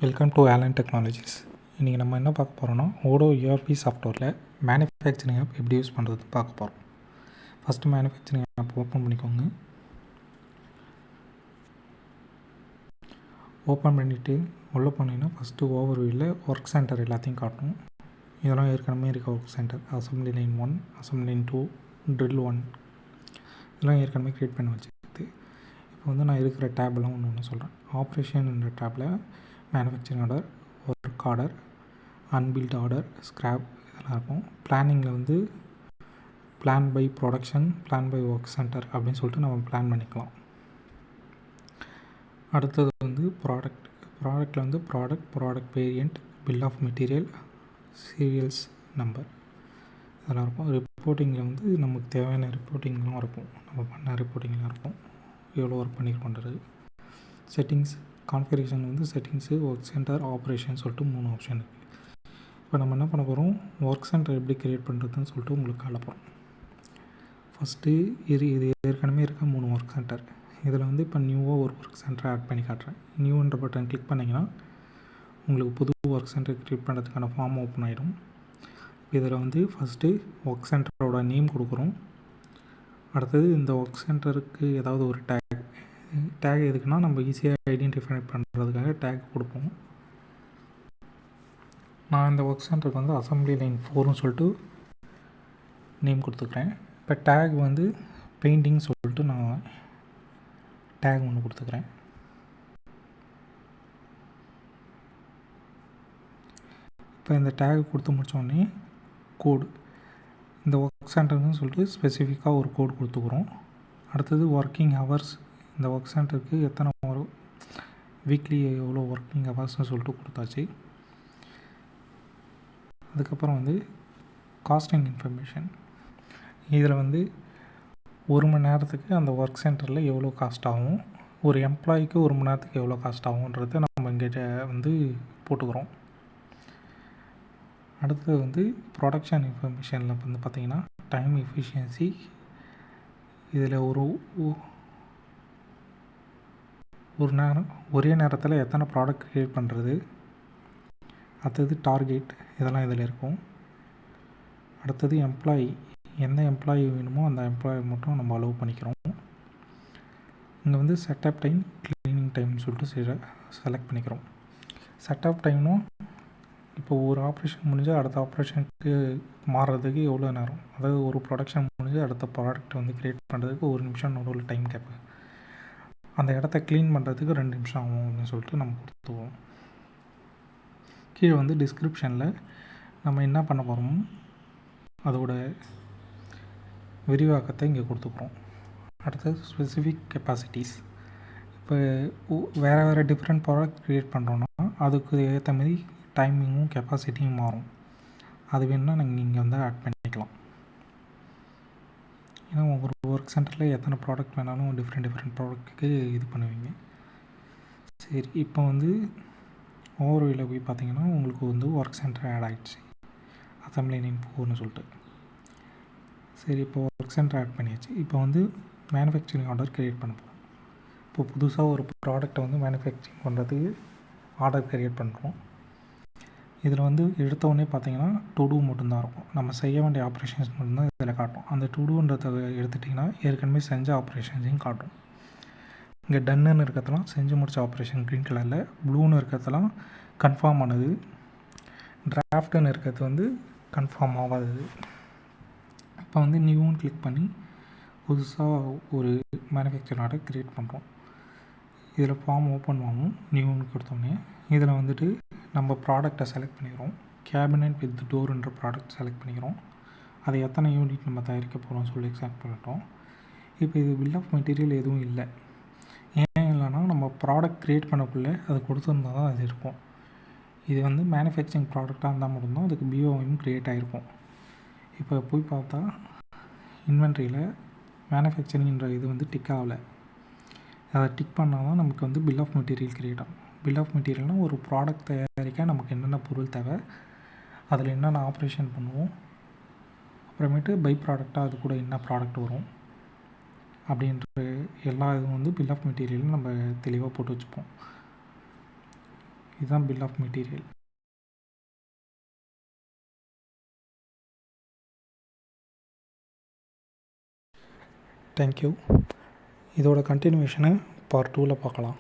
Welcome to Alan technologies. இன்றைக்கி நம்ம என்ன பார்க்க போகிறோம்னா ஓடோ ERP சாஃப்ட்வேரில் மேனுஃபேக்சரிங் ஆப் எப்படி யூஸ் பண்ணுறது பார்க்க போகிறோம். ஃபஸ்ட்டு மேனுஃபேக்சரிங் ஆப் ஓப்பன் பண்ணிக்கோங்க. ஓப்பன் பண்ணிவிட்டு உள்ளே போனீங்கன்னா ஃபஸ்ட்டு ஓவர்வியூவில் ஒர்க் சென்டர் எல்லாத்தையும் காட்டும். இதெல்லாம் ஏற்கனவே இருக்க work centre. Assembly line 1, assembly line 2, drill 1 இதெல்லாம் ஏற்கனவே க்ரியேட் பண்ணி வச்சுருக்குது. இப்போ வந்து நான் இருக்கிற டேப்லாம் ஒன்று சொல்கிறேன். ஆப்ரேஷன்ன்ற டேப்பில் manufacturing order, work order, unbuilt order, scrap இதெல்லாம் இருக்கும். பிளானிங்கில் வந்து plan by production, plan by work centre அப்படின்னு சொல்லிட்டு நம்ம பிளான் பண்ணிக்கலாம். அடுத்தது வந்து ப்ராடக்ட்டில் வந்து product variant, bill of material, serials number இதெல்லாம் இருக்கும். ரிப்போர்ட்டிங்கில் வந்து நமக்கு தேவையான ரிப்போர்ட்டிங்லாம் இருக்கும். நம்ம பண்ண ரிப்போர்ட்டிங்லாம் இருக்கும். எவ்வளோ ஒர்க் பண்ணியிருக்கோன்றது. செட்டிங்ஸ், கான்ஃபிகரேஷன் வந்து செட்டிங்ஸு, ஒர்க் சென்டர், ஆப்ரேஷன் சொல்லிட்டு 3 ஆப்ஷன் இருக்குது. இப்போ நம்ம என்ன பண்ண போகிறோம், ஒர்க் சென்டர் எப்படி க்ரியேட் பண்ணுறதுன்னு சொல்லிட்டு உங்களுக்கு காட்ட போகிறோம். ஃபஸ்ட்டு இது ஏற்கனவே இருக்க 3 ஒர்க் சென்டர். இதில் வந்து இப்போ நியூவாக ஒரு ஒர்க் சென்டரை ஆட் பண்ணி காட்டுறேன். நியூன்ற பட்டன் கிளிக் பண்ணிங்கன்னா உங்களுக்கு புது ஒர்க் சென்டர் க்ரியேட் பண்ணுறதுக்கான ஃபார்ம் ஓப்பன் ஆகிடும். இதில் வந்து ஃபஸ்ட்டு ஒர்க் சென்டரோட நேம் கொடுக்குறோம். அடுத்தது இந்த ஒர்க் சென்டருக்கு ஏதாவது ஒரு டேக் எதுக்குன்னா நம்ம ஈஸியாக ஐடென்டிஃபை பண்ணுறதுக்காக டேக் கொடுப்போம். நான் இந்த ஒர்க் சென்டருக்கு வந்து அசம்பிளி லைன் 4ன்னு சொல்லிட்டு நேம் கொடுத்துக்கிறேன். இப்போ டேக் வந்து பெயிண்டிங் சொல்லிட்டு நான் டேக் ஒன்று கொடுத்துக்கிறேன். இப்போ இந்த டேக் கொடுத்து முடித்தோடனே கோடு, இந்த ஒர்க் சென்டருக்குன்னு சொல்லிட்டு ஸ்பெசிஃபிக்காக ஒரு கோட் கொடுத்துக்குறோம். அடுத்தது ஒர்க்கிங் ஹவர்ஸ், இந்த ஒர்க் சென்டருக்கு எத்தனை ஒரு வீக்லி எவ்வளோ ஒர்க்கிங் ஹவர்ஸ்னு சொல்லிட்டு கொடுத்தாச்சு. அதுக்கப்புறம் வந்து காஸ்டிங் இன்ஃபர்மேஷன், இதில் வந்து 1 மணி நேரத்துக்கு அந்த ஒர்க் சென்டரில் எவ்வளோ காஸ்ட் ஆகும், ஒரு எம்ப்ளாய்க்கு 1 மணி நேரத்துக்கு எவ்வளோ காஸ்ட் ஆகுன்றதை நம்ம இங்கே வந்து போட்டுக்கிறோம். அடுத்தது வந்து ப்ரொடக்ஷன் இன்ஃபர்மேஷனில் வந்து பார்த்திங்கன்னா டைம் எஃபிஷியன்சி, இதில் ஒரு நேரம் ஒரே நேரத்தில் எத்தனை ப்ராடக்ட் க்ரியேட் பண்ணுறது, அடுத்தது டார்கெட் இதெல்லாம் இதில் இருக்கும். அடுத்தது எம்ப்ளாயி, எந்த எம்ப்ளாயி வேணுமோ அந்த எம்ப்ளாயி மட்டும் நம்ம அலோவ் பண்ணிக்கிறோம். இங்கே வந்து செட்டப் டைம், க்ளீனிங் டைம்னு சொல்லிட்டு செலக்ட் பண்ணிக்கிறோம். செட்டப் டைம்னும் இப்போ ஒரு ஆப்ரேஷன் முடிஞ்சு அடுத்த ஆப்ரேஷனுக்கு மாறுறதுக்கு எவ்வளோ நேரம், அதாவது ஒரு ப்ரொடக்ஷன் முடிஞ்சு அடுத்த ப்ராடக்ட் வந்து க்ரியேட் பண்ணுறதுக்கு 1 நிமிஷம் நடுவில் டைம் கேட்பேன். அந்த இடத்த க்ளீன் பண்ணுறதுக்கு 2 நிமிஷம் ஆகும் அப்படின்னு சொல்லிட்டு நம்ம கொடுத்துருவோம். கீழே வந்து டிஸ்கிரிப்ஷனில் நம்ம என்ன பண்ண போகிறோமோ அதோட விரிவாக்கத்தை இங்கே கொடுத்துக்குறோம். அடுத்தது ஸ்பெசிஃபிக் கெப்பாசிட்டிஸ், இப்போ வேறு டிஃப்ரெண்ட் ப்ராடக்ட் க்ரியேட் பண்ணுறோன்னா அதுக்கு ஏற்ற மாதிரி டைமிங்கும் கெப்பாசிட்டியும் மாறும். அது வேணுன்னா நீங்கள் இங்கே வந்து ஆட் பண்ணிக்கலாம். ஏன்னா ஒரு ஒர்க் சென்டரில் எத்தனை ப்ராடக்ட் வேணாலும் டிஃப்ரெண்ட் ப்ராடக்ட்டுக்கு இது பண்ணுவீங்க. சரி, இப்போ வந்து ஓவர்வியூவில் போய் பார்த்தீங்கன்னா உங்களுக்கு வந்து ஒர்க் சென்டர் ஆட் ஆகிடுச்சு, அசம்பிளி லைன் 4ன்னு சொல்லிட்டு. சரி, இப்போ ஒர்க் சென்டர் ஆட் பண்ணியாச்சு. இப்போ வந்து மேனுஃபேக்சரிங் ஆர்டர் க்ரியேட் பண்ண போகிறோம். இப்போ புதுசாக ஒரு ப்ராடக்டை வந்து மேனுஃபேக்சரிங் பண்ணுறதுக்கு ஆர்டர் க்ரியேட் பண்ணுறோம். இதில் வந்து எடுத்தோடனே பார்த்தீங்கன்னா டு டூ மட்டும்தான் இருக்கும். நம்ம செய்ய வேண்டிய ஆப்ரேஷன்ஸ் மட்டும்தான் இதில் காட்டும். அந்த டு டூன்றதை எடுத்துட்டிங்கன்னா ஏற்கனவே செஞ்ச ஆப்ரேஷன்ஸையும் காட்டும். இங்கே டன்னுன்னு இருக்கிறதெல்லாம் செஞ்சு முடிச்ச ஆப்ரேஷன் க்ரீன் கலரில், ப்ளூன்னு இருக்கிறதெல்லாம் கன்ஃபார்ம் ஆனது, டிராஃப்ட்டுன்னு இருக்கிறது வந்து கன்ஃபார்ம் ஆகாதது. இப்போ வந்து நியூன்னு கிளிக் பண்ணி புதுசாக ஒரு மேனுஃபேக்சரிங் ஆர்டர் க்ரியேட் பண்ணுறோம். இதில் ஃபார்ம் ஓப்பன் ஆகும். நியூன்னு கொடுத்தோன்னே இதில் வந்துட்டு நம்ம ப்ராடக்டை செலக்ட் பண்ணிக்கிறோம். கேபினட் வித் டோர்ன்ற ப்ராடக்ட் செலக்ட் பண்ணிக்கிறோம். அது எத்தனை யூனிட் நம்ம தயாரிக்க போகிறோம்னு சொல்லி செலக்ட் பண்ணிட்டோம். இப்போ இது பில் ஆஃப் மெட்டீரியல் எதுவும் இல்லை. ஏன் இல்லைன்னா நம்ம ப்ராடக்ட் க்ரியேட் பண்ணக்குள்ளே அது கொடுத்துருந்தா தான் அது இருக்கும். இது வந்து மேனுஃபேக்சரிங் ப்ராடக்டாக இருந்தால் மட்டும்தான் அதுக்கு பிஓஎம் க்ரியேட் ஆகிருக்கும். இப்போ போய் பார்த்தா இன்வென்ட்ரியில் மேனுஃபேக்சரிங்ன்ற இது வந்து டிக் ஆகலை. அதை டிக் பண்ணால் தான் நமக்கு வந்து பில் ஆஃப் மெட்டீரியல் க்ரியேட் ஆகும். பில் ஆஃப் மெட்டீரியல்னால் ஒரு ப்ராடக்ட் தயாரிக்க நமக்கு என்னென்ன பொருள் தேவை, அதில் என்னென்ன ஆப்ரேஷன் பண்ணுவோம், அப்புறமேட்டு பை ப்ராடக்டாக அது கூட என்ன ப்ராடக்ட் வரும் அப்படின்ற எல்லா இதுவும் வந்து பில் ஆஃப் மெட்டீரியலும் நம்ம தெளிவாக போட்டு வச்சுப்போம். இதுதான் பில் ஆஃப் மெட்டீரியல். தேங்க்யூ. இதோட கண்டினியூஷனை பார்ட் 2ல் பார்க்கலாம்.